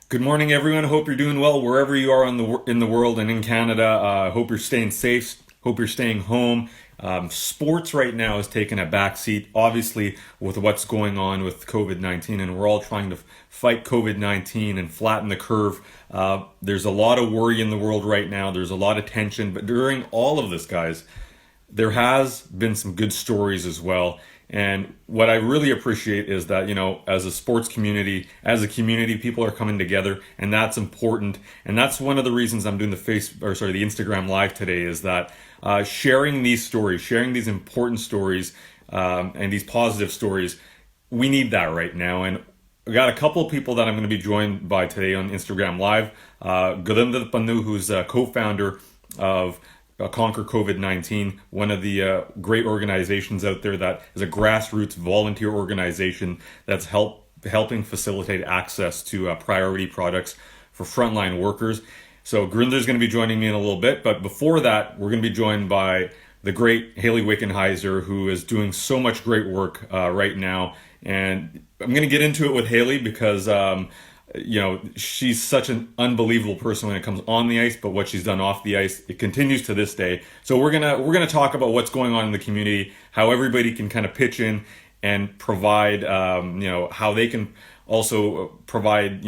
Good morning, everyone. Hope you're doing well wherever you are in the world and in Canada. Hope you're staying safe. Hope you're staying home. Sports right now is taking a backseat, obviously, with what's going on with COVID-19, and we're all trying to fight COVID-19 and flatten the curve. There's a lot of worry in the world right now. There's a lot of tension, but during all of this, guys, there has been some good stories as well. And what I really appreciate is that, as a sports community, as a community, people are coming together, and that's important. And that's one of the reasons I'm doing the Instagram live today is that sharing these stories, sharing these important stories, and these positive stories, we need that right now. And I got a couple of people that I'm going to be joined by today on Instagram Live. Randip Pannu, who's a co-founder of Conquer COVID-19, one of the great organizations out there that is a grassroots volunteer organization that's helping facilitate access to priority products for frontline workers. So Grinder's going to be joining me in a little bit, but before that, we're going to be joined by the great Hayley Wickenheiser, who is doing so much great work right now. And I'm going to get into it with Hayley because she's such an unbelievable person when it comes on the ice, but what she's done off the ice, it continues to this day. So we're gonna talk about what's going on in the community, how everybody can kind of pitch in and provide, how they can also provide,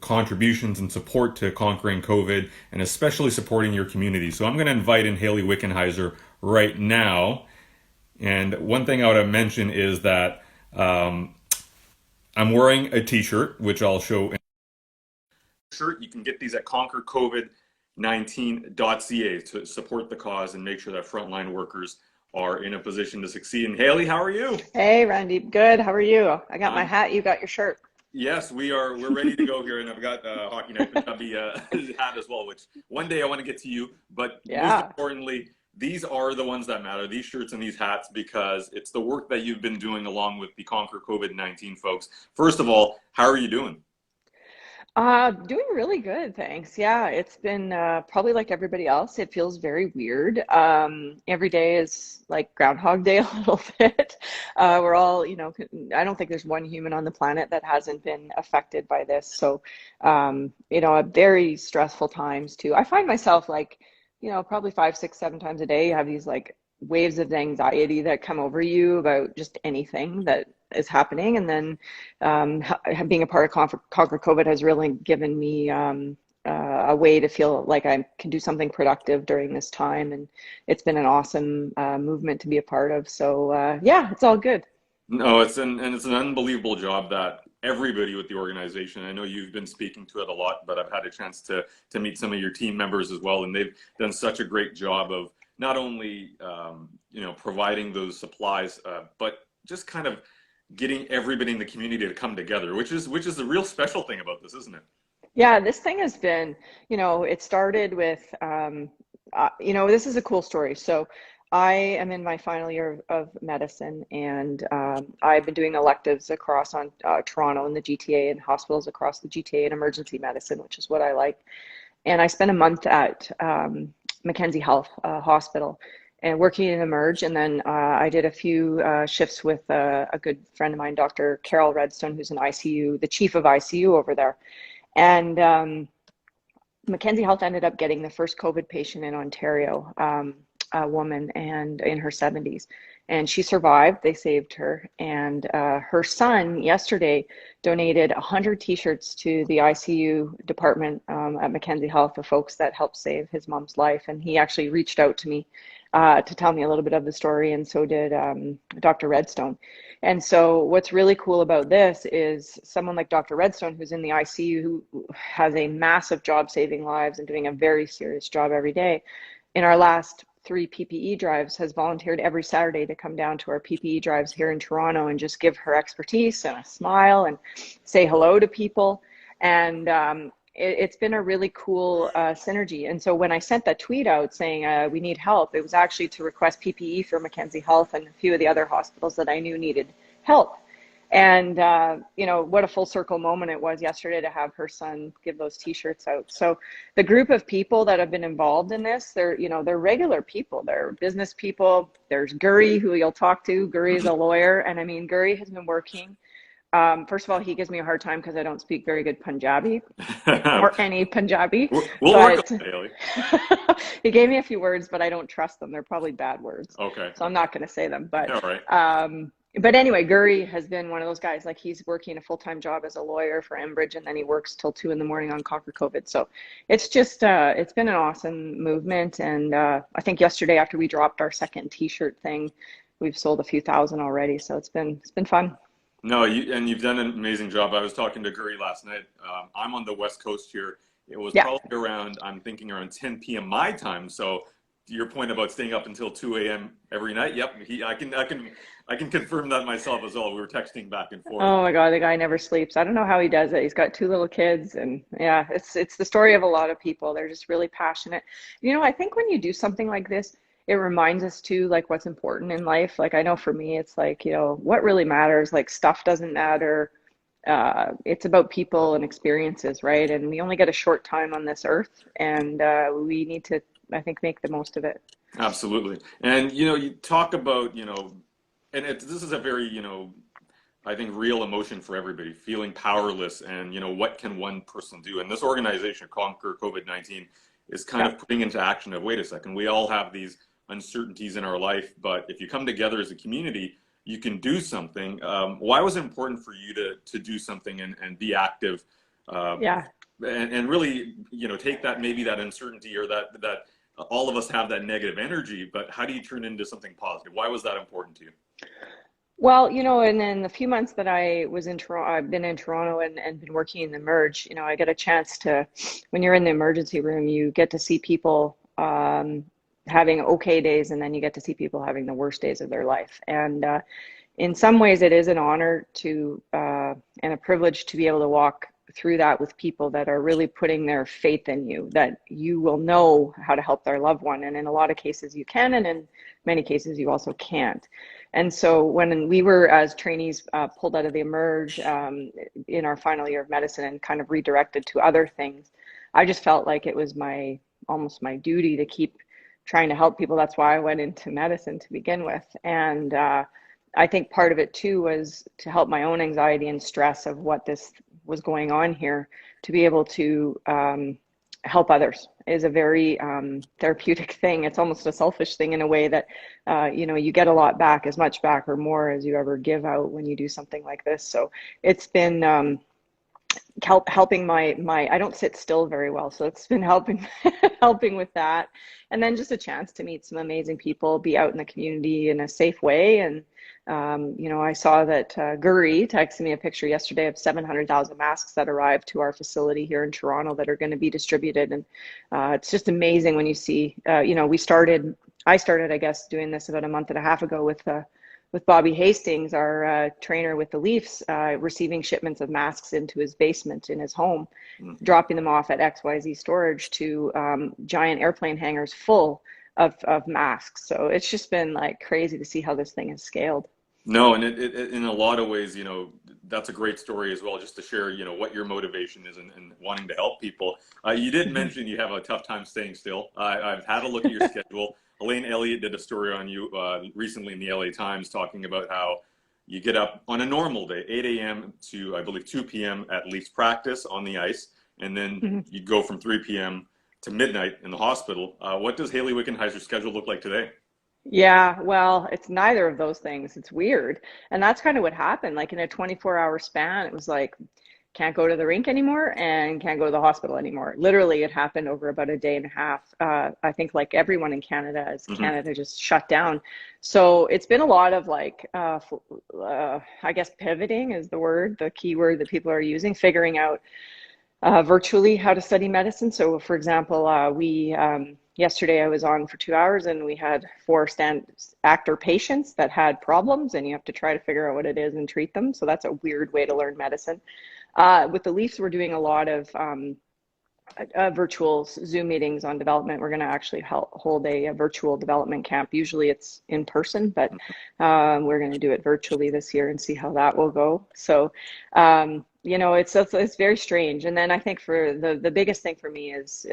contributions and support to conquering COVID, and especially supporting your community. So I'm going to invite in Hayley Wickenheiser right now. And one thing I want to mention is that I'm wearing a t-shirt, which I'll show. Shirt, you can get these at conquercovid19.ca to support the cause and make sure that frontline workers are in a position to succeed. And Hayley, how are you? Hey, Randip. Good. How are you? I got my Um, hat. You got your shirt. yes, we are. We're ready to go here, and I've got Hockey Night Chubby hat as well. Which one day I want to get to you. But most Yeah. importantly, these are the ones that matter. These shirts and these hats, because it's the work that you've been doing along with the Conquer COVID-19 folks. First of all, how are you doing? Doing really good, thanks. Yeah, it's been probably like everybody else. It feels very weird. Every day is like Groundhog Day a little bit. We're all, I don't think there's one human on the planet that hasn't been affected by this. So, very stressful times too. I find myself like, probably 5, 6, 7 times a day, you have these like waves of anxiety that come over you about just anything that is happening. And then being a part of Conquer COVID has really given me a way to feel like I can do something productive during this time. And it's been an awesome movement to be a part of. So yeah, it's all good. No, it's an unbelievable job that everybody with the organization. I know you've been speaking to it a lot, but I've had a chance to meet some of your team members as well, and they've done such a great job of not only providing those supplies, but just kind of getting everybody in the community to come together, which is the real special thing about this, isn't it? Yeah, this thing has been, it started with, this is a cool story. So I am in my final year of medicine, and I've been doing electives across on Toronto and the GTA and hospitals across the GTA in emergency medicine, which is what I like. And I spent a month at Mackenzie Health Hospital and working in Emerge. And then I did a few shifts with a good friend of mine, Dr. Carol Redstone, who's an ICU, the chief of ICU over there. And Mackenzie Health ended up getting the first COVID patient in Ontario, a woman and in her 70s. And she survived. They saved her. And her son yesterday donated 100 t-shirts to the ICU department at Mackenzie Health, the folks that helped save his mom's life. And he actually reached out to me to tell me a little bit of the story, and so did Dr. Redstone. And so what's really cool about this is someone like Dr. Redstone, who's in the ICU, who has a massive job saving lives and doing a very serious job every day, in our last 3 PPE drives has volunteered every Saturday to come down to our PPE drives here in Toronto and just give her expertise and a smile and say hello to people. And it's been a really cool synergy. And so when I sent that tweet out saying we need help, it was actually to request PPE for Mackenzie Health and a few of the other hospitals that I knew needed help. And what a full circle moment it was yesterday to have her son give those t-shirts out. So the group of people that have been involved in this, they're regular people, they're business people. There's Guri, who you'll talk to. Guri is a lawyer, and I mean, Guri has been working First of all, he gives me a hard time because I don't speak very good Punjabi we'll or any Punjabi, work on but it, Haley. he gave me a few words, but I don't trust them. They're probably bad words, Okay. so I'm not going to say them. All right. But anyway, Guri has been one of those guys. Like he's working a full-time job as a lawyer for Enbridge, and then he works till 2 in the morning on Conquer COVID. So it's just it's been an awesome movement. And I think yesterday after we dropped our second T-shirt thing, we've sold a few thousand already. So it's been fun. No, you've done an amazing job. I was talking to Guri last night. I'm on the West Coast here. It was Yeah. probably around, I'm thinking around 10 p.m. my time. So to your point about staying up until 2 a.m. every night, yep, I can confirm that myself as well. We were texting back and forth. Oh my God, the guy never sleeps. I don't know how he does it. He's got two little kids, and yeah, it's the story of a lot of people. They're just really passionate. I think when you do something like this, it reminds us too, like what's important in life. Like I know for me, it's like, what really matters, like stuff doesn't matter. It's about people and experiences, right? And we only get a short time on this earth, and we need to, I think, make the most of it. Absolutely. And you talk about, and this is a very, I think real emotion for everybody, feeling powerless and, what can one person do? And this organization, Conquer COVID-19, is kind Yeah. of putting into action of, wait a second, we all have these uncertainties in our life, but if you come together as a community, you can do something. Why was it important for you to do something and be active, Yeah. and really, take that, maybe that uncertainty or that all of us have that negative energy, but how do you turn it into something positive? Why was that important to you? Well, and then the few months that I was in Toronto, I've been in Toronto and been working in the merge, I get a chance to, when you're in the emergency room, you get to see people having okay days, and then you get to see people having the worst days of their life. And in some ways, it is an honor to and a privilege to be able to walk through that with people that are really putting their faith in you, that you will know how to help their loved one. And in a lot of cases you can, and in many cases you also can't. And so when we were as trainees pulled out of the emerge in our final year of medicine and kind of redirected to other things, I just felt like it was almost my duty to keep trying to help people. That's why I went into medicine to begin with. And I think part of it too was to help my own anxiety and stress of what this was going on here, to be able to help others is a very therapeutic thing. It's almost a selfish thing in a way that, you get a lot back, as much back or more as you ever give out when you do something like this. So it's been helping my I don't sit still very well, so it's been helping helping with that. And then just a chance to meet some amazing people, be out in the community in a safe way. And I saw that Guri texted me a picture yesterday of 700,000 masks that arrived to our facility here in Toronto that are going to be distributed. And it's just amazing when you see, I started, I guess, doing this about a month and a half ago with Bobby Hastings, our trainer with the Leafs, receiving shipments of masks into his basement in his home, dropping them off at XYZ storage to giant airplane hangars full of masks. So it's just been like crazy to see how this thing has scaled. No, and it in a lot of ways, that's a great story as well, just to share, what your motivation is and wanting to help people. You did mention you have a tough time staying still. I've had a look at your schedule. Elaine Elliott did a story on you recently in the LA Times talking about how you get up on a normal day, 8 a.m. to, I believe, 2 p.m. at least practice on the ice, and then you go from 3 p.m. to midnight in the hospital. What does Hayley Wickenheiser's schedule look like today? Yeah, well, it's neither of those things. It's weird. And that's kind of what happened. Like in a 24-hour span, it was like, can't go to the rink anymore and can't go to the hospital anymore. Literally, it happened over about a day and a half. I think like everyone in Canada, as Canada just shut down. So it's been a lot of like, I guess pivoting is the key word that people are using, figuring out virtually how to study medicine. So for example, yesterday I was on for 2 hours and we had 4 actor patients that had problems, and you have to try to figure out what it is and treat them. So that's a weird way to learn medicine. With the Leafs, we're doing a lot of virtual Zoom meetings on development. We're going to actually hold a virtual development camp. Usually it's in person, but we're going to do it virtually this year and see how that will go. So, it's very strange. And then I think for the biggest thing for me is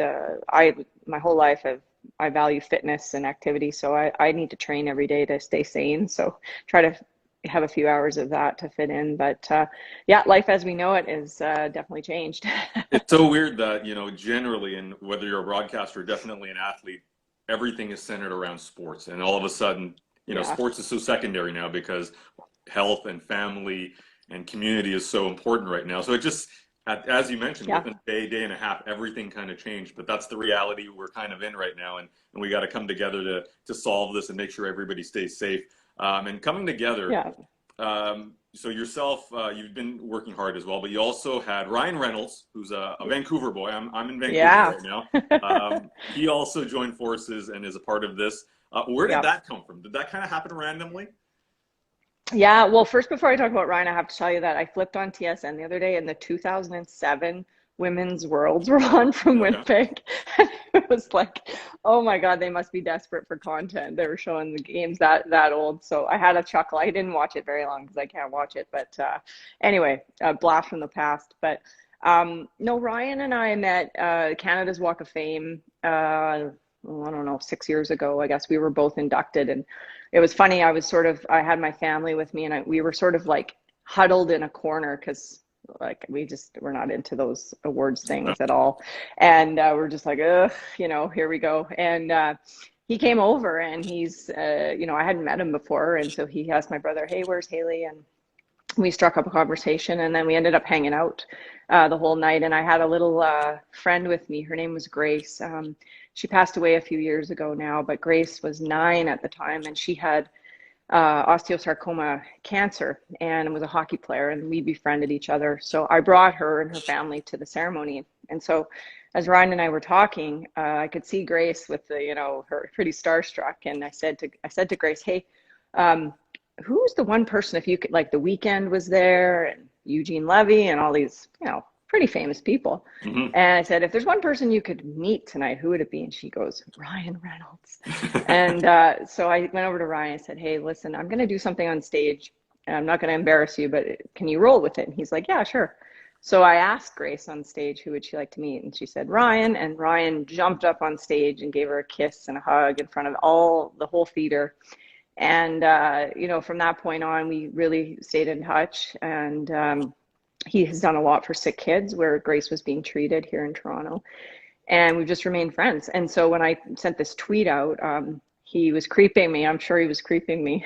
my whole life I value fitness and activity. So I need to train every day to stay sane. So try to have a few hours of that to fit in. But yeah, life as we know it is definitely changed. It's so weird that, generally, and whether you're a broadcaster or definitely an athlete, everything is centered around sports. And all of a sudden, Yeah, sports is so secondary now because health and family and community is so important right now. So it just, as you mentioned, yeah, within a day, day and a half, everything kind of changed. But that's the reality we're kind of in right now. And we got to come together to solve this and make sure everybody stays safe. And coming together, yeah, so yourself, you've been working hard as well, but you also had Ryan Reynolds, who's a Vancouver boy. I'm in Vancouver yeah, right now. He also joined forces and is a part of this. Where did yeah. that come from? Did that kind of happen randomly? Yeah, well, first, before I talk about Ryan, I have to tell you that I flipped on TSN the other day and the 2007 Women's Worlds were on from Okay. Winnipeg. And it was like, oh my God, they must be desperate for content. They were showing the games that old. So I had a chuckle. I didn't watch it very long because I can't watch it. But anyway, a blast from the past. But no, Ryan and I met Canada's Walk of Fame, I don't know, 6 years ago. I guess we were both inducted. And it was funny. I had my family with me, and we were sort of like huddled in a corner because like we're not into those awards things at all. And we're just like, ugh, here we go. And he came over, and I hadn't met him before. And so he asked my brother, hey, where's Hayley? And we struck up a conversation, and then we ended up hanging out the whole night. And I had a little friend with me. Her name was Grace. She passed away a few years ago now, but Grace was 9 at the time, and she had osteosarcoma cancer and was a hockey player, and we befriended each other. So I brought her and her family to the ceremony. And so as Ryan and I were talking, I could see Grace with her pretty starstruck. And I said to Grace, hey, who's the one person, if you could, like, The Weeknd was there, and Eugene Levy, and all these, pretty famous people. Hmm. And I said, if there's one person you could meet tonight, who would it be? And she goes, Ryan Reynolds. And so I went over to Ryan and said, hey, listen, I'm going to do something on stage, and I'm not going to embarrass you, but can you roll with it? And he's like, yeah, sure. So I asked Grace on stage, who would she like to meet? And she said, Ryan. And Ryan jumped up on stage and gave her a kiss and a hug in front of the whole theater. And, from that point on, we really stayed in touch. And he has done a lot for sick kids where Grace was being treated here in Toronto. And we've just remained friends. And so when I sent this tweet out, he was creeping me. I'm sure he was creeping me.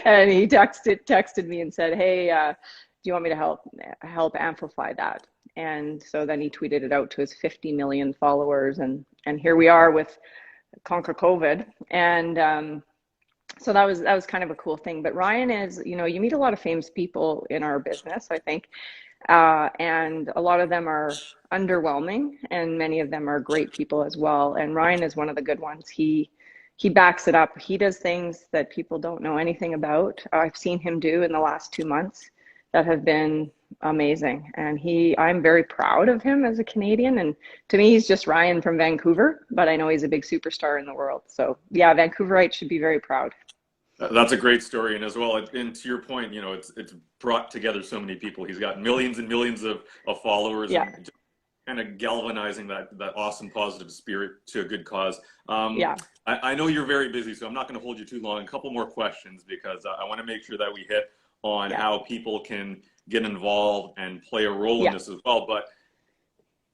And he texted me and said, hey, do you want me to help amplify that? And so then he tweeted it out to his 50 million followers. And here we are with Conquer COVID. And so that was kind of a cool thing. But Ryan is, you meet a lot of famous people in our business, I think, and a lot of them are underwhelming, and many of them are great people as well. And Ryan is one of the good ones. He backs it up. He does things that people don't know anything about. I've seen him do in the last 2 months that have been amazing. And I'm very proud of him as a Canadian. And to me, he's just Ryan from Vancouver, but I know he's a big superstar in the world. So yeah, Vancouverites should be very proud. That's a great story, and as well, and to your point, it's brought together so many people. He's got millions and millions of followers, Yeah, and just kind of galvanizing that awesome positive spirit to a good cause. yeah, I know you're very busy, so I'm not going to hold you too long. A couple more questions because I want to make sure that we hit on yeah, how people can get involved and play a role in yeah, this as well. But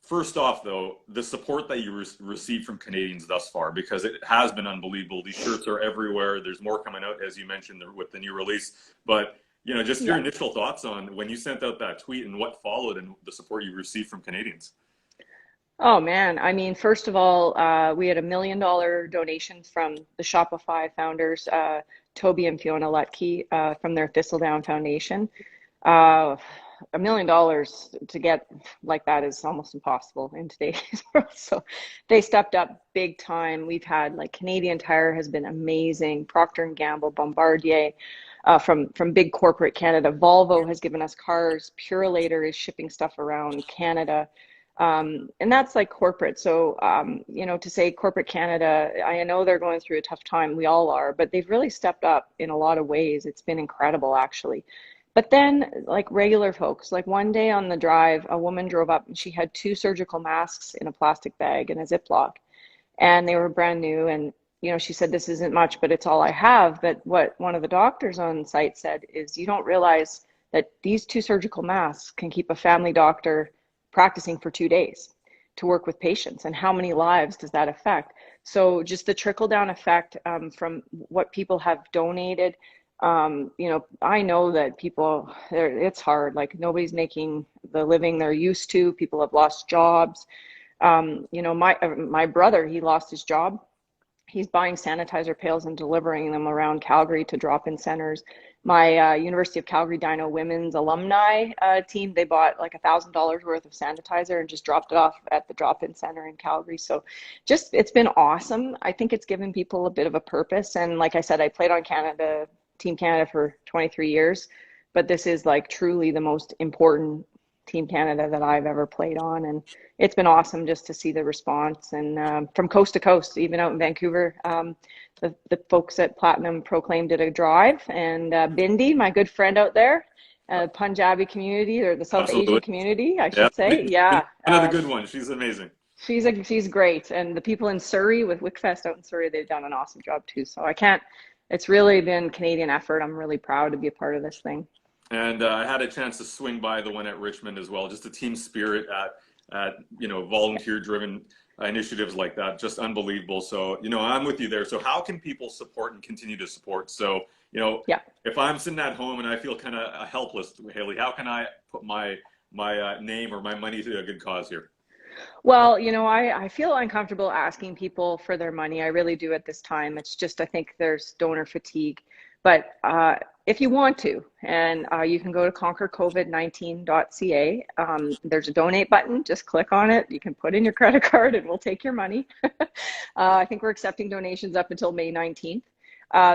first off, though, the support that you received from Canadians thus far, because it has been unbelievable. These shirts are everywhere. There's more coming out, as you mentioned, with the new release. But, just your yeah. initial thoughts on when you sent out that tweet and what followed and the support you received from Canadians. Oh man, I mean, first of all, we had $1 million donation from the Shopify founders, Toby and Fiona Lutke, from their Thistledown Foundation. Uh, $1 million to get like that is almost impossible in today's world. So they stepped up big time. We've had, like, Canadian Tire has been amazing. Procter and Gamble, Bombardier, from big corporate Canada. Volvo has given us cars. Purolator is shipping stuff around Canada. And that's like corporate. So, to say corporate Canada, I know they're going through a tough time. We all are, but they've really stepped up in a lot of ways. It's been incredible, actually. But then, like, regular folks, like, one day on the drive, a woman drove up and she had 2 surgical masks in a plastic bag in a Ziploc, and they were brand new. And you know, she said, this isn't much, but it's all I have. But what one of the doctors on site said is, you don't realize that these 2 surgical masks can keep a family doctor practicing for 2 days to work with patients. And how many lives does that affect? So just the trickle down effect from what people have donated. You know, I know that people, it's hard. Like, nobody's making the living they're used to. People have lost jobs. You know, my brother, he lost his job. He's buying sanitizer pails and delivering them around Calgary to drop-in centers. My University of Calgary Dino Women's alumni team, they bought like $1,000 worth of sanitizer and just dropped it off at the drop-in center in Calgary. So just, it's been awesome. I think it's given people a bit of a purpose. And like I said, I played on Team Canada for 23 years, but this is like truly the most important Team Canada that I've ever played on. And it's been awesome just to see the response. And from coast to coast, even out in Vancouver, the folks at Platinum Proclaim did a drive, and Bindi, my good friend out there, Punjabi community, or the South Absolutely. Asian community, I Yeah. should say. Yeah. Another good one. She's amazing. She's great. And the people in Surrey with Wickfest out in Surrey, they've done an awesome job too. So it's really been Canadian effort. I'm really proud to be a part of this thing. And I had a chance to swing by the one at Richmond as well. Just the team spirit at you know, volunteer-driven initiatives like that, just unbelievable. So, you know, I'm with you there. So how can people support and continue to support? So, you know, yeah. If I'm sitting at home and I feel kind of helpless, Hayley, how can I put my name or my money to a good cause here? Well, you know, I feel uncomfortable asking people for their money. I really do at this time. It's just, I think there's donor fatigue. But if you want to, and you can go to conquercovid19.ca. There's a donate button. Just click on it. You can put in your credit card and we'll take your money. I think we're accepting donations up until May 19th.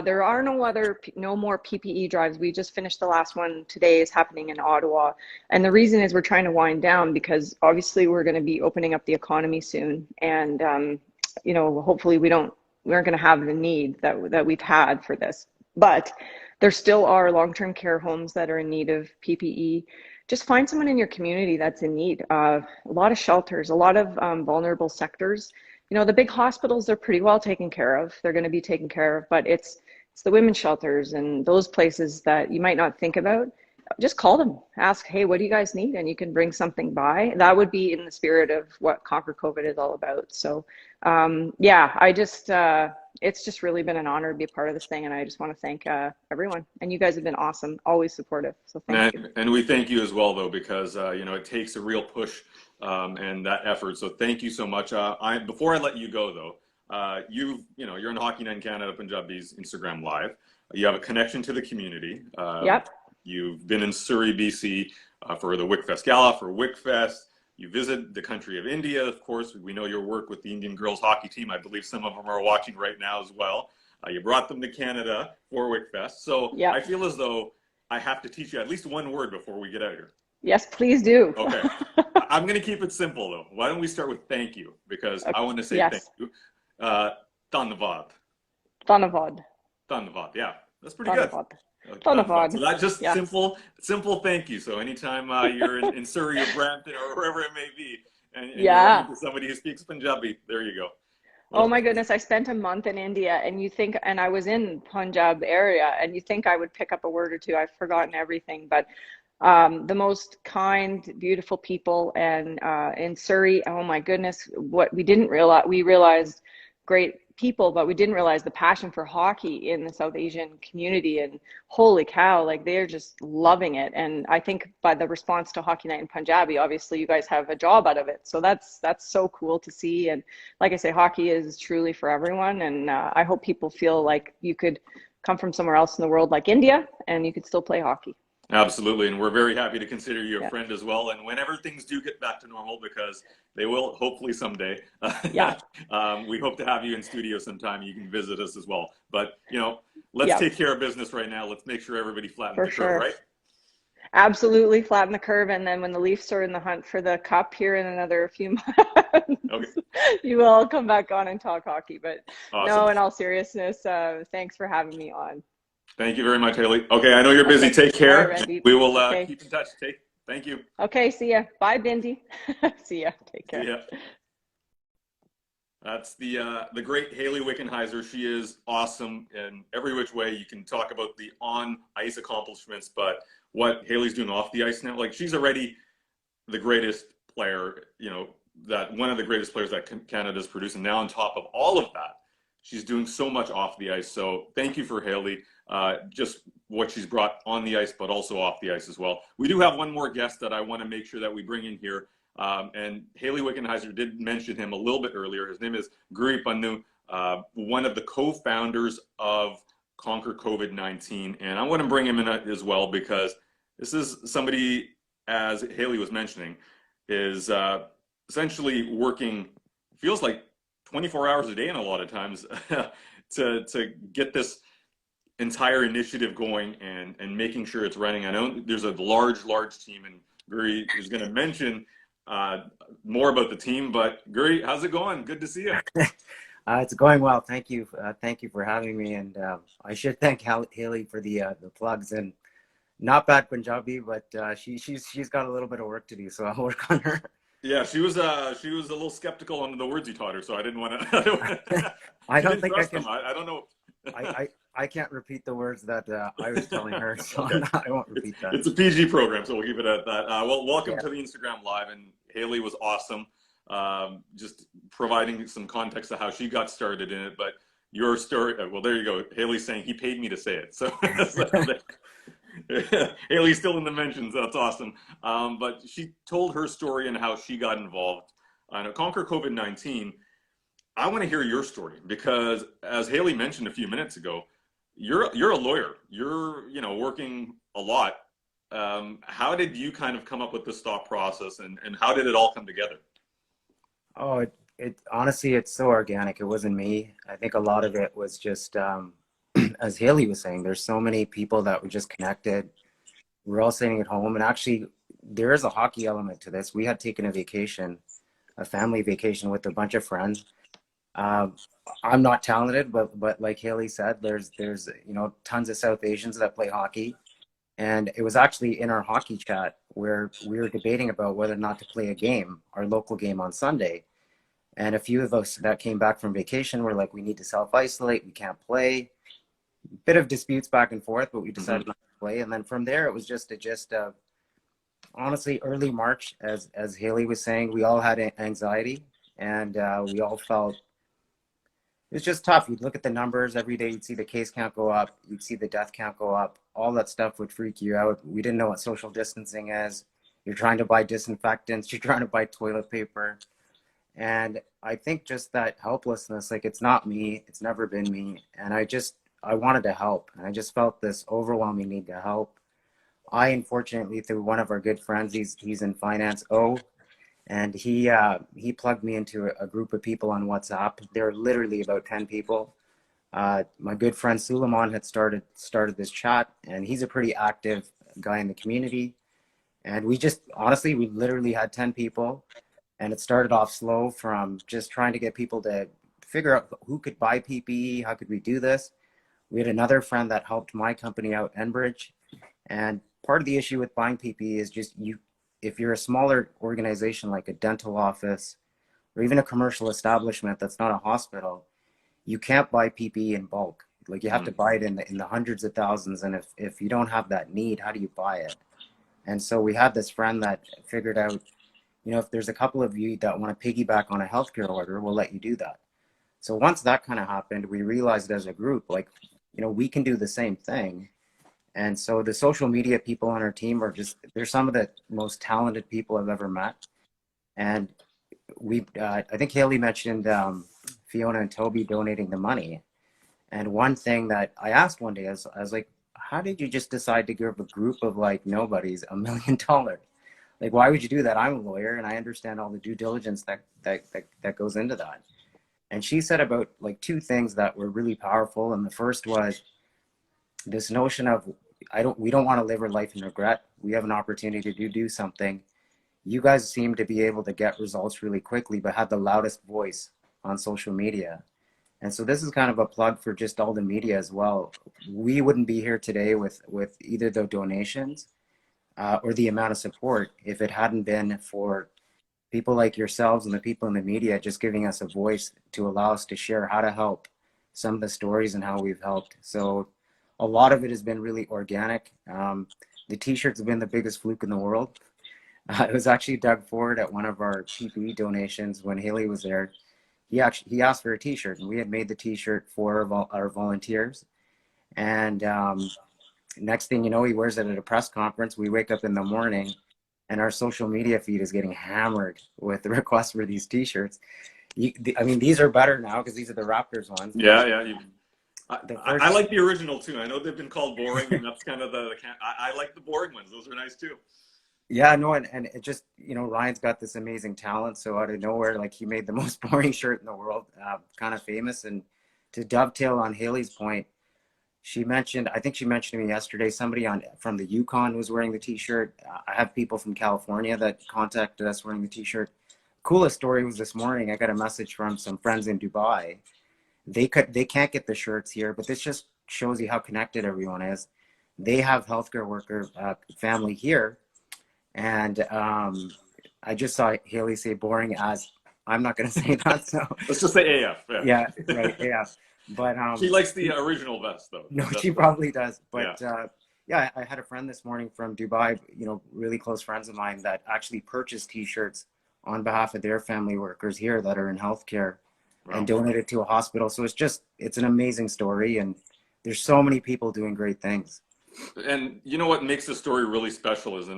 There are no more PPE drives. We just finished the last one today, is happening in Ottawa. And the reason is we're trying to wind down because obviously we're going to be opening up the economy soon. And, you know, hopefully we aren't going to have the need that we've had for this. But there still are long-term care homes that are in need of PPE. Just find someone in your community that's in need. A lot of shelters, a lot of vulnerable sectors. You know, the big hospitals are pretty well taken care of. They're going to be taken care of, but it's the women's shelters and those places that you might not think about. Just call them, ask, hey, what do you guys need? And you can bring something by. That would be in the spirit of what Conquer COVID is all about. So yeah, it's just really been an honor to be a part of this thing. And I just want to thank everyone. And you guys have been awesome, always supportive. So thank you. And we thank you as well, though, because, you know, it takes a real push and that effort. So thank you so much. Before I let you go, though, you're in Hockey Night in Canada, Punjabi's Instagram Live. You have a connection to the community. Yep. You've been in Surrey, BC for the Wickfest Gala, for Wickfest. You visit the country of India, of course. We know your work with the Indian girls hockey team. I believe some of them are watching right now as well. You brought them to Canada for Wickfest. So yep. I feel as though I have to teach you at least one word before we get out of here. Yes, please do. Okay. I'm going to keep it simple, though. Why don't we start with thank you? Because I want to say thank you. Dhanyavad. Dhanyavad. Dhanyavad. Yeah, that's pretty good. Dhanyavad. So that's just simple thank you. So anytime you're in Surrey or Brampton or wherever it may be, and you're somebody who speaks Punjabi, there you go. Oh my goodness, I spent a month in India, and I was in Punjab area, and you think I would pick up a word or two. I've forgotten everything, but the most kind, beautiful people. And in Surrey, oh my goodness, what we realized great people, but we didn't realize the passion for hockey in the South Asian community. And holy cow, like they're just loving it. And I think by the response to Hockey Night in Punjabi, obviously you guys have a job out of it. So that's so cool to see. And like I say, hockey is truly for everyone. And I hope people feel like you could come from somewhere else in the world like India and you could still play hockey. Absolutely. And we're very happy to consider you a friend as well. And whenever things do get back to normal, because they will hopefully someday, we hope to have you in studio sometime. You can visit us as well. But, let's take care of business right now. Let's make sure everybody flattens the curve, right? Absolutely. Flatten the curve. And then when the Leafs are in the hunt for the cup here in another few months, you will come back on and talk hockey. But no, in all seriousness, thanks for having me on. Thank you very much, Hayley. Okay, I know you're busy. Take care. Right, we will keep in touch. Thank you. Okay, see ya. Bye, Bindi. See ya. Take care. See ya. That's the great Hayley Wickenheiser. She is awesome in every which way. You can talk about the on ice accomplishments, but what Hayley's doing off the ice now, like she's already the greatest player, that one of the greatest players that Canada's producing. Now on top of all of that, she's doing so much off the ice. So thank you for Hayley, just what she's brought on the ice, but also off the ice as well. We do have one more guest that I want to make sure that we bring in here. And Hayley Wickenheiser did mention him a little bit earlier. His name is Guri Pannu, one of the co-founders of Conquer COVID-19. And I want to bring him in as well because this is somebody, as Hayley was mentioning, is essentially working, feels like 24 hours a day in a lot of times to get this entire initiative going and making sure it's running. I know there's a large team, and Guri is going to mention more about the team, but Guri, how's it going? Good to see you. It's going well. Thank you. Thank you for having me. And I should thank Hayley for the plugs. And not bad Punjabi, but she's got a little bit of work to do, so I'll work on her. Yeah, she was a little skeptical on the words you taught her, so I didn't want to. I don't think I can. I don't know. I can't repeat the words that I was telling her, so Okay. I won't repeat that. It's a PG program, so we'll keep it at that. Well, welcome Yeah. to the Instagram Live, and Hayley was awesome. Just providing some context of how she got started in it, but your story. Well, there you go. Hayley's saying he paid me to say it, so. Hayley's still in the mentions. That's awesome. But she told her story and how she got involved. Conquer COVID-19. I want to hear your story because, as Hayley mentioned a few minutes ago, you're a lawyer. You're working a lot. How did you kind of come up with this thought process, and how did it all come together? Oh, it honestly, it's so organic. It wasn't me. I think a lot of it was just, as Hayley was saying, there's so many people that were just connected. We're all sitting at home, and actually, there is a hockey element to this. We had taken a vacation, a family vacation with a bunch of friends. I'm not talented, but like Hayley said, there's tons of South Asians that play hockey, and it was actually in our hockey chat where we were debating about whether or not to play a game, our local game on Sunday. And a few of us that came back from vacation were like, we need to self-isolate, we can't play. Bit of disputes back and forth, but we decided not to play. And then from there, it was just a gist of, honestly, early March, as Hayley was saying, we all had anxiety, and we all felt it was just tough. You'd look at the numbers every day, you'd see the case count go up, you'd see the death count go up. All that stuff would freak you out. We didn't know what social distancing is. You're trying to buy disinfectants, you're trying to buy toilet paper. And I think just that helplessness, like, it's not me, it's never been me. And I wanted to help. And I just felt this overwhelming need to help. I, unfortunately, through one of our good friends, he's in finance, and he plugged me into a group of people on WhatsApp. There are literally about 10 people. My good friend Suleiman had started this chat, and he's a pretty active guy in the community. And we literally had 10 people, and it started off slow from just trying to get people to figure out who could buy PPE, how could we do this. We had another friend that helped my company out, Enbridge, and part of the issue with buying PPE is just if you're a smaller organization like a dental office or even a commercial establishment that's not a hospital, you can't buy PPE in bulk. Like, you have to buy it in the hundreds of thousands, and if you don't have that need, how do you buy it? And so we had this friend that figured out, if there's a couple of you that want to piggyback on a healthcare order, we'll let you do that. So once that kind of happened, we realized as a group, like, we can do the same thing. And so the social media people on our team they're some of the most talented people I've ever met. And I think Hayley mentioned Fiona and Toby donating the money. And one thing that I asked one day, I was like, how did you just decide to give a group of like nobodies $1 million? Like, why would you do that? I'm a lawyer and I understand all the due diligence that goes into that. And she said about like two things that were really powerful. And the first was this notion of, we don't want to live our life in regret. We have an opportunity to do something. You guys seem to be able to get results really quickly, but have the loudest voice on social media. And so this is kind of a plug for just all the media as well. We wouldn't be here today with either the donations or the amount of support if it hadn't been for people like yourselves and the people in the media just giving us a voice to allow us to share how to help, some of the stories and how we've helped. So a lot of it has been really organic. The t-shirts have been the biggest fluke in the world. It was actually Doug Ford at one of our PPE donations when Hayley was there. He asked for a t-shirt, and we had made the t-shirt for our volunteers. And next thing you know, he wears it at a press conference. We wake up in the morning and our social media feed is getting hammered with the requests for these t-shirts. I mean, these are better now because these are the Raptors ones. Yeah. First, I like the original too. I know they've been called boring, and that's kind of I like the boring ones. Those are nice too. yeah, no, and it just, Ryan's got this amazing talent. So out of nowhere, like, he made the most boring shirt in the world, kind of famous. And to dovetail on Hayley's point, I think she mentioned to me yesterday, somebody from the Yukon was wearing the t-shirt. I have people from California that contacted us wearing the t-shirt. Coolest story was this morning. I got a message from some friends in Dubai. They can't get the shirts here, but this just shows you how connected everyone is. They have healthcare worker family here, and I just saw Hayley say boring as, I'm not going to say that. So let's just say AF. Yeah, right, AF. But she likes the original best, though. No, she probably does. But yeah, I had a friend this morning from Dubai, really close friends of mine that actually purchased t-shirts on behalf of their family workers here that are in healthcare. Wow. And donated to a hospital. So it's an amazing story, and there's so many people doing great things. And you know what makes this story really special is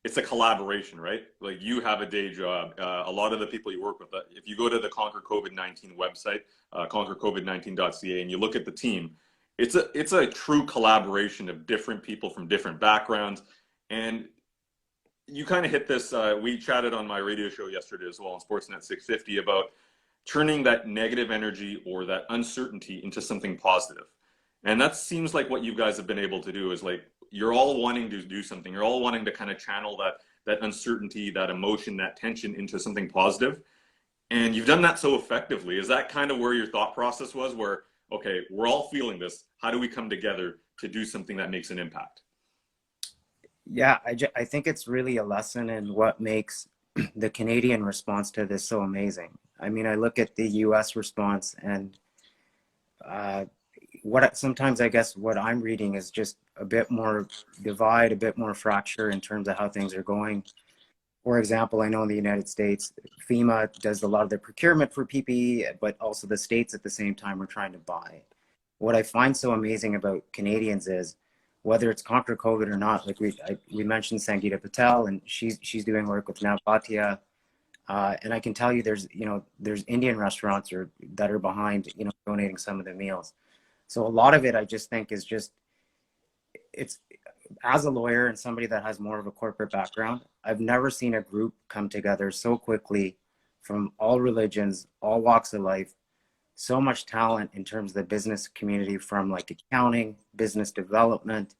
it's a collaboration, right? Like, you have a day job. A lot of the people you work with, if you go to the Conquer COVID-19 website, conquercovid19.ca, and you look at the team, it's a true collaboration of different people from different backgrounds. And you kind of hit this, we chatted on my radio show yesterday as well on Sportsnet 650 about turning that negative energy or that uncertainty into something positive. And that seems like what you guys have been able to do is, like, you're all wanting to do something. You're all wanting to kind of channel that uncertainty, that emotion, that tension into something positive. And you've done that so effectively. Is that kind of where your thought process was, where, okay, we're all feeling this. How do we come together to do something that makes an impact? Yeah, I think it's really a lesson in what makes the Canadian response to this so amazing. I mean, I look at the US response, and sometimes I guess what I'm reading is just a bit more divide, a bit more fracture in terms of how things are going. For example, I know in the United States, FEMA does a lot of the procurement for PPE, but also the states at the same time are trying to buy. What I find so amazing about Canadians is, whether it's Conquer COVID or not, like we mentioned Sangeeta Patel, and she's doing work with Navbatia. And I can tell you there's Indian restaurants that are behind, donating some of the meals. So a lot of it, I just think, is it's, as a lawyer and somebody that has more of a corporate background, I've never seen a group come together so quickly from all religions, all walks of life, so much talent in terms of the business community, from like accounting, business development,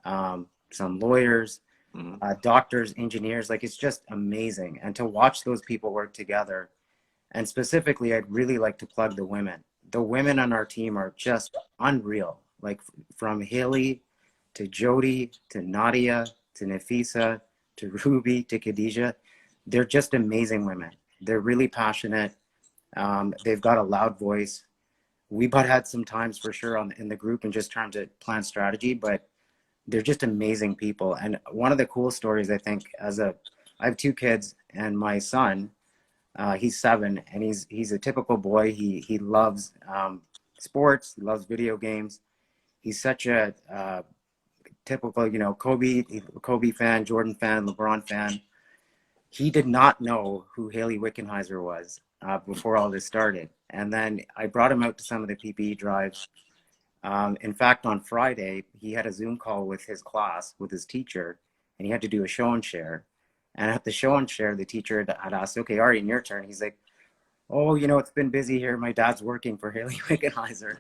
some lawyers, doctors, engineers. Like, it's just amazing. And to watch those people work together, and specifically, I'd really like to plug the women. The women on our team are just unreal. Like, from Hayley to Jody to Nadia to Nafisa to Ruby to Khadijah, they're just amazing women. They're really passionate. They've got a loud voice. We butt heads sometimes, for sure, in the group and just trying to plan strategy, but they're just amazing people. And one of the cool stories, I think, I have 2 kids, and my son, he's 7, and he's a typical boy. He loves sports. He loves video games. He's such a typical, Kobe fan, Jordan fan, LeBron fan. He did not know who Hayley Wickenheiser was before all this started. And then I brought him out to some of the PPE drives. In fact, on Friday, he had a Zoom call with his class, with his teacher, and he had to do a show and share. And at the show and share, the teacher had asked, okay, Ari, in your turn. He's like, oh, it's been busy here. My dad's working for Hayley Wickenheiser.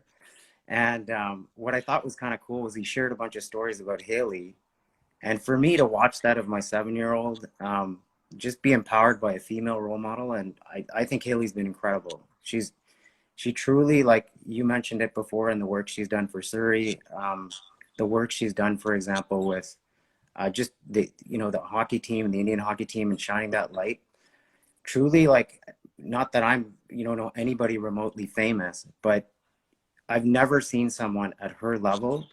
And what I thought was kind of cool was he shared a bunch of stories about Hayley. And for me to watch that of my 7-year-old, just be empowered by a female role model. And I think Hayley's been incredible. She truly, like you mentioned it before, in the work she's done for Surrey, the work she's done, for example, with just the hockey team, the Indian hockey team, and shining that light. truly, like, not that I'm, know anybody remotely famous, but I've never seen someone at her level.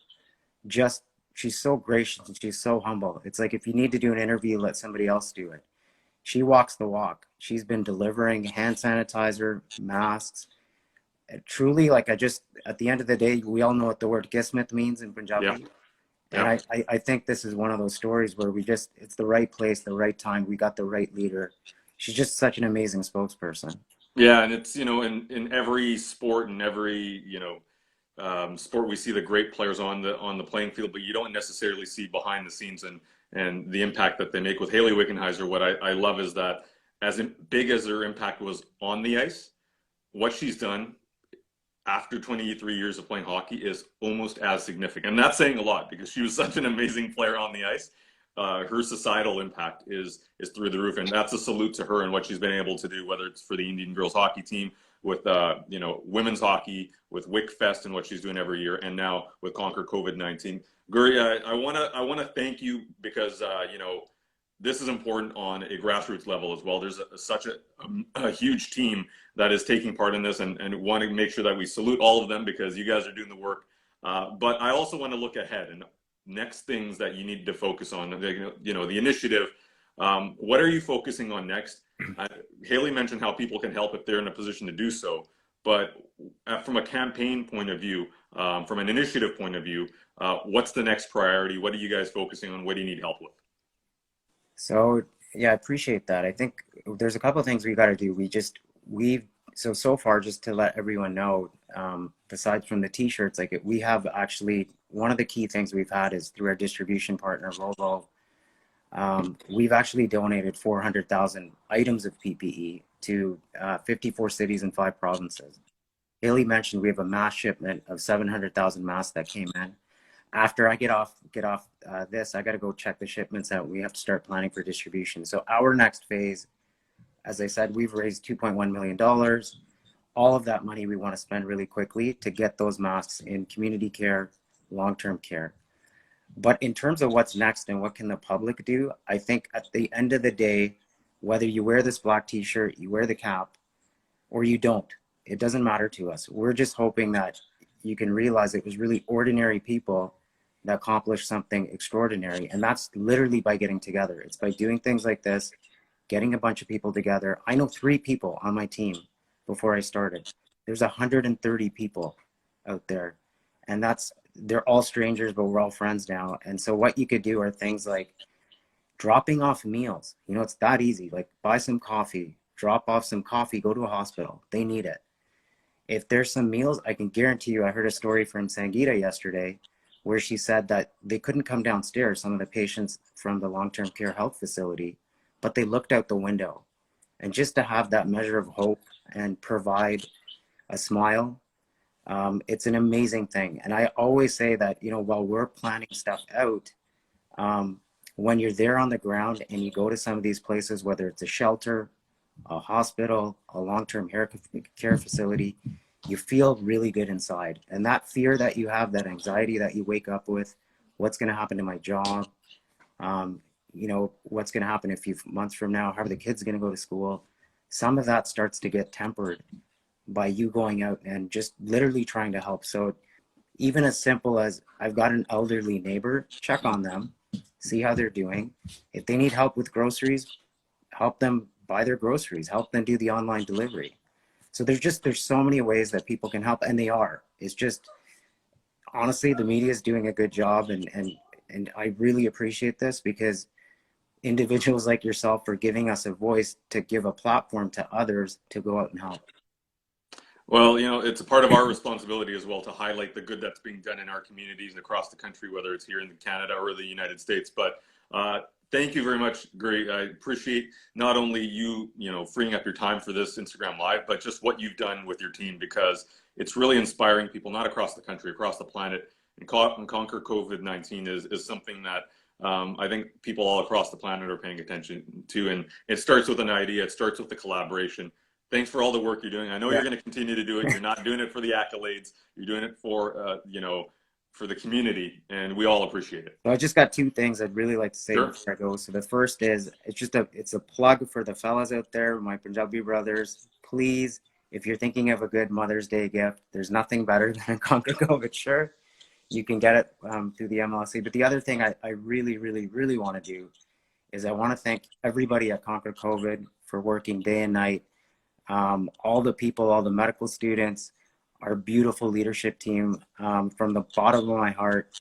Just, she's so gracious and she's so humble. It's like, if you need to do an interview, let somebody else do it. She walks the walk. She's been delivering hand sanitizer, masks. Truly, like, at the end of the day, we all know what the word kismet means in Yeah. Punjabi. And Yeah. I think this is one of those stories where it's the right place, the right time. We got the right leader. She's just such an amazing spokesperson. Yeah, and it's, in every sport and every, sport, we see the great players on the playing field, but you don't necessarily see behind the scenes and the impact that they make. With Hayley Wickenheiser, what I love is that as big as her impact was on the ice, what she's done after 23 years of playing hockey is almost as significant. And that's saying a lot because she was such an amazing player on the ice. Her societal impact is through the roof, and that's a salute to her and what she's been able to do, whether it's for the Indian girls hockey team, with women's hockey, with WickFest and what she's doing every year, and now with Conquer COVID-19. Guri, I wanna thank you because this is important on a grassroots level as well. There's such a huge team that is taking part in this, and want to make sure that we salute all of them because you guys are doing the work. But I also want to look ahead and next things that you need to focus on. The initiative. What are you focusing on next? Hayley mentioned how people can help if they're in a position to do so. But from a campaign point of view, from an initiative point of view, what's the next priority? What are you guys focusing on? What do you need help with? So yeah, I appreciate that. I think there's a couple of things we got to do. So far, just to let everyone know, besides from the t-shirts, like, we have actually, one of the key things we've had is through our distribution partner, Volvo. We've actually donated 400,000 items of PPE to 54 cities and 5 provinces. Hayley mentioned we have a mass shipment of 700,000 masks that came in. After I get off this, I got to go check the shipments out. We have to start planning for distribution. So our next phase, as I said, we've raised $2.1 million. All of that money we want to spend really quickly to get those masks in community care, long-term care. But in terms of what's next and what can the public do, I think at the end of the day, whether you wear this black t-shirt, you wear the cap, or you don't, it doesn't matter to us. We're just hoping that you can realize it was really ordinary people that accomplished something extraordinary. And that's literally by getting together. It's by doing things like this, getting a bunch of people together. I know 3 people on my team before I started. There's 130 people out there. And they're all strangers, but we're all friends now. And so what you could do are things like dropping off meals. It's that easy. Like, buy some coffee, drop off some coffee, go to a hospital. They need it. If there's some meals, I can guarantee you, I heard a story from Sangeeta yesterday where she said that they couldn't come downstairs, some of the patients from the long-term care health facility, but they looked out the window. And just to have that measure of hope and provide a smile, it's an amazing thing. And I always say that, while we're planning stuff out, when you're there on the ground and you go to some of these places, whether it's a shelter, a hospital, a long-term care facility, you feel really good inside. And that fear that you have, that anxiety that you wake up with, what's going to happen to my job? What's going to happen a few months from now? How are the kids going to go to school? Some of that starts to get tempered by you going out and just literally trying to help. So even as simple as, I've got an elderly neighbor, check on them, see how they're doing. If they need help with groceries, help them buy their groceries, help them do the online delivery. So there's so many ways that people can help, and they are. It's just, honestly, the media is doing a good job, and I really appreciate this, because individuals like yourself are giving us a voice to give a platform to others to go out and help. Well, it's a part of our responsibility as well to highlight the good that's being done in our communities and across the country, whether it's here in Canada or the United States. But thank you very much, Guri. I appreciate not only you, freeing up your time for this Instagram Live, but just what you've done with your team, because it's really inspiring people, not across the country, across the planet. And Conquer COVID-19 is something that I think people all across the planet are paying attention to. And it starts with an idea. It starts with the collaboration. Thanks for all the work you're doing. I know you're going to continue to do it. You're not doing it for the accolades. You're doing it for, for the community, and we all appreciate it. So I just got two things I'd really like to say Sure. before I go. So the first is it's a plug for the fellas out there, my Punjabi brothers. Please, if you're thinking of a good Mother's Day gift, there's nothing better than a Conquer COVID shirt. You can get it through the MLC. But the other thing I really, really, really want to do is I want to thank everybody at Conquer COVID for working day and night. All the people, all the medical students, our beautiful leadership team, from the bottom of my heart.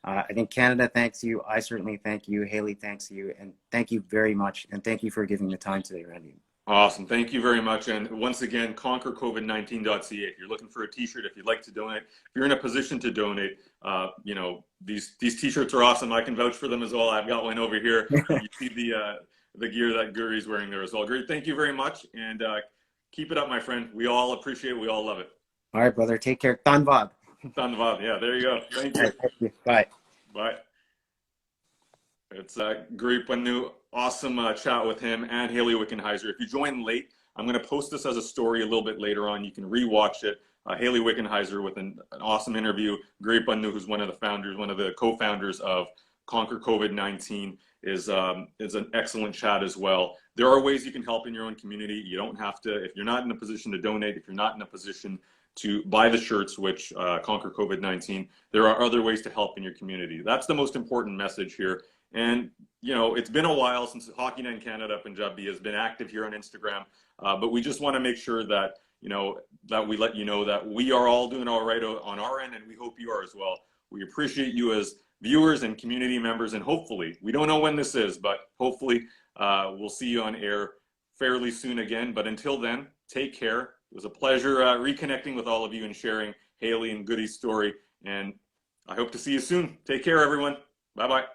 I think Canada thanks you. I certainly thank you. Hayley thanks you. And thank you very much. And thank you for giving the time today, Randy. Awesome. Thank you very much. And once again, conquercovid19.ca. If you're looking for a t-shirt, if you'd like to donate, if you're in a position to donate, you know, these t-shirts are awesome. I can vouch for them as well. I've got one over here. You see the gear that Guri's wearing there as well. Guri, thank you very much. And keep it up, my friend. We all appreciate it. We all love it. All right, brother. Take care. Dhanvad. Dhanvad. Yeah, there you go. Thank you. All right, thank you. Bye. Bye. It's Guri Pannu. Awesome chat with him and Hayley Wickenheiser. If you joined late, I'm going to post this as a story a little bit later on. You can rewatch it. Hayley Wickenheiser with an awesome interview. Guri Pannu, who's one of the founders, one of the co-founders of Conquer COVID-19, is an excellent chat as well. There are ways you can help in your own community. You don't have to, if you're not in a position to donate, if you're not in a position to buy the shirts, which Conquer COVID-19, there are other ways to help in your community. That's the most important message here. And, you know, it's been a while since Hockey Night in Canada Punjabi has been active here on Instagram, but we just want to make sure that, you know, that we let you know that we are all doing all right on our end, and we hope you are as well. We appreciate you as viewers and community members, and hopefully, we don't know when this is, but hopefully we'll see you on air fairly soon again. But until then, take care. It was a pleasure reconnecting with all of you and sharing Hayley and Guri's story, and I hope to see you soon. Take care, everyone. Bye-bye.